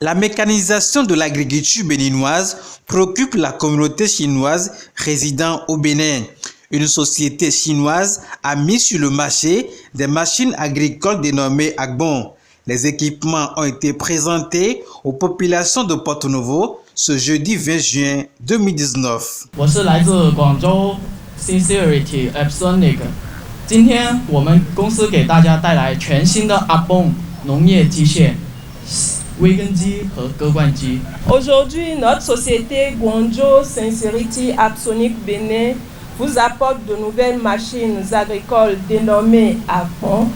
La mécanisation de l'agriculture béninoise préoccupe la communauté chinoise résidant au Bénin. Une société chinoise a mis sur le marché des machines agricoles dénommées Agbon. Les équipements ont été présentés aux populations de Porto-Novo ce jeudi 20 juin 2019. 我是来自广州 Sincerity Epsonic。今天我们公司给大家带来全新的 Agbon 农业机械。 Aujourd'hui, notre société Guangzhou Sincerity Epsonic Bénin vous apporte de nouvelles machines agricoles dénommées Agbon.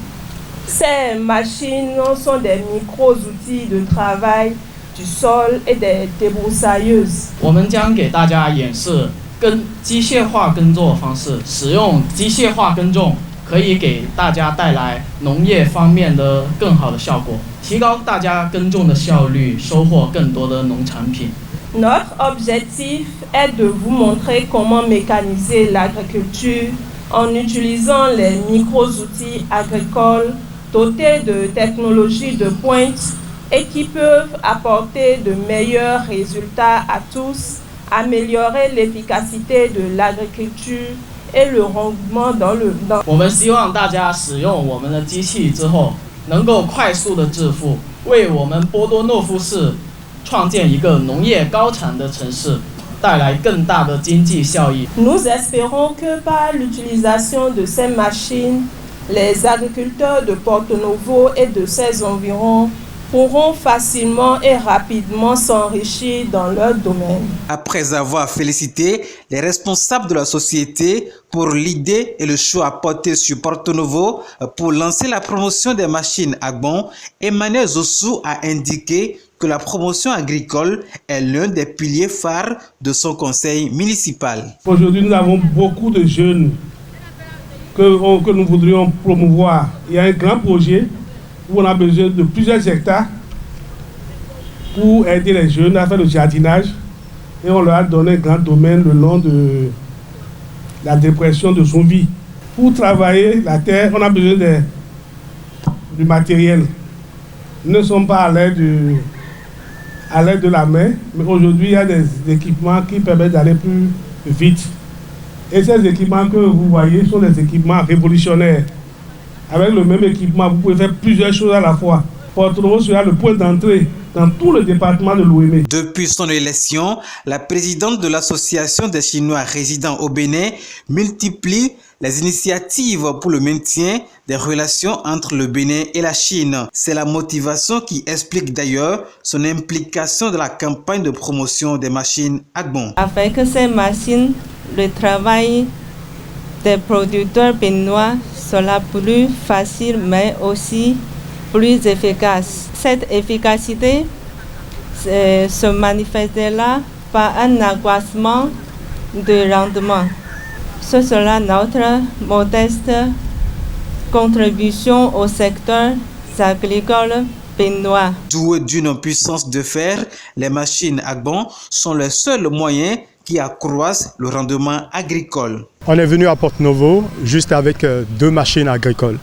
Ces machines sont des micro-outils de travail du sol et des débroussailleuses. 我们将给大家演示机械化耕作方式，使用机械化耕种。 可以给大家带来农业方面的更好的效果，提高大家耕种的效率，收获更多的农产品。 Notre objectif est de vous montrer comment mécaniser l'agriculture en utilisant les micro-outils agricoles dotés de technologies de pointe et qui peuvent apporter de meilleurs résultats à tous, améliorer l'efficacité de l'agriculture et le rendement dans le temps. 我们希望大家使用我们的机器之后，能够快速的致富，为我们波多诺夫市创建一个农业高产的城市，带来更大的经济效益。 Nous espérons que par l'utilisation de ces machines, les agriculteurs de Porto-Novo et de ses environs pourront facilement et rapidement s'enrichir dans leur domaine. Après avoir félicité les responsables de la société pour l'idée et le choix apporté sur Porto-Novo pour lancer la promotion des machines Agbon, Emmanuel Zossou a indiqué que la promotion agricole est l'un des piliers phares de son conseil municipal. Aujourd'hui, nous avons beaucoup de jeunes que nous voudrions promouvoir. Il y a un grand projet où on a besoin de plusieurs hectares pour aider les jeunes à faire le jardinage. Et on leur a donné un grand domaine le long de la dépression de Soumvi. Pour travailler la terre, on a besoin du matériel. Nous ne sommes pas à l'aide de la main, mais aujourd'hui, il y a des équipements qui permettent d'aller plus vite. Et ces équipements que vous voyez sont des équipements révolutionnaires. Avec le même équipement, vous pouvez faire plusieurs choses à la fois. Porto-Novo sera le point d'entrée dans tout le département de l'Ouémé. Depuis son élection, la présidente de l'association des Chinois résidant au Bénin multiplie les initiatives pour le maintien des relations entre le Bénin et la Chine. C'est la motivation qui explique d'ailleurs son implication dans la campagne de promotion des machines Agbon. Avec ces machines, le travail des producteurs béninois sera plus facile mais aussi plus efficace. Cette efficacité se manifestera par un accroissement de rendement. Ce sera notre modeste contribution au secteur agricole béninois. Douées d'une puissance de fer, les machines Agbon sont les seuls moyens qui accroissent le rendement agricole. On est venu à Porto-Novo juste avec deux machines agricoles.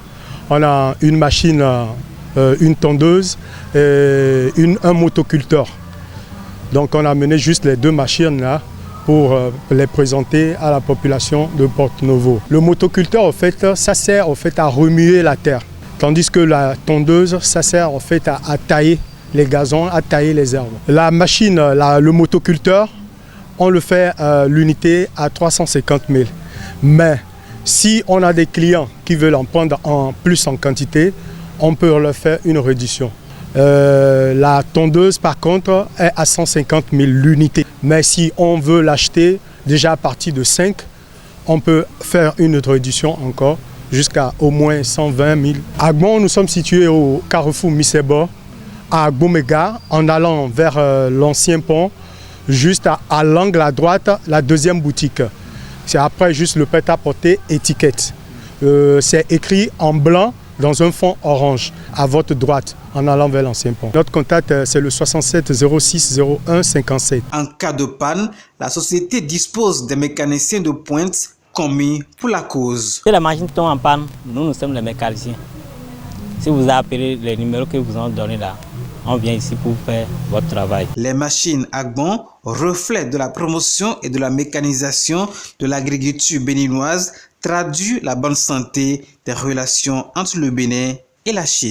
On a une machine, une tondeuse et un motoculteur. Donc on a mené juste les deux machines là pour les présenter à la population de Porto-Novo. Le motoculteur, en fait, ça sert en fait à remuer la terre, tandis que la tondeuse, ça sert en fait à tailler les gazons, à tailler les herbes. La machine, le motoculteur, on le fait l'unité à 350 000. Mais si on a des clients qui veulent en prendre en plus en quantité, on peut leur faire une réduction. La tondeuse, par contre, est à 150 000 l'unité. Mais si on veut l'acheter déjà à partir de 5, on peut faire une réduction encore jusqu'à au moins 120 000. À Agbon, nous sommes situés au carrefour Misebo, à Agbomega, en allant vers l'ancien pont, juste à l'angle à droite, la deuxième boutique. C'est après juste le prêt-à-porter étiquette. C'est écrit en blanc dans un fond orange, à votre droite, en allant vers l'ancien pont. Notre contact, c'est le 67 06 01 57. En cas de panne, la société dispose des mécaniciens de pointe commis pour la cause. Si la machine tombe en panne, nous sommes les mécaniciens. Si vous appelez les numéros que vous ont donnés là, on vient ici pour faire votre travail. Les machines Agbon reflètent de la promotion et de la mécanisation de l'agriculture béninoise, traduit la bonne santé des relations entre le Bénin et la Chine.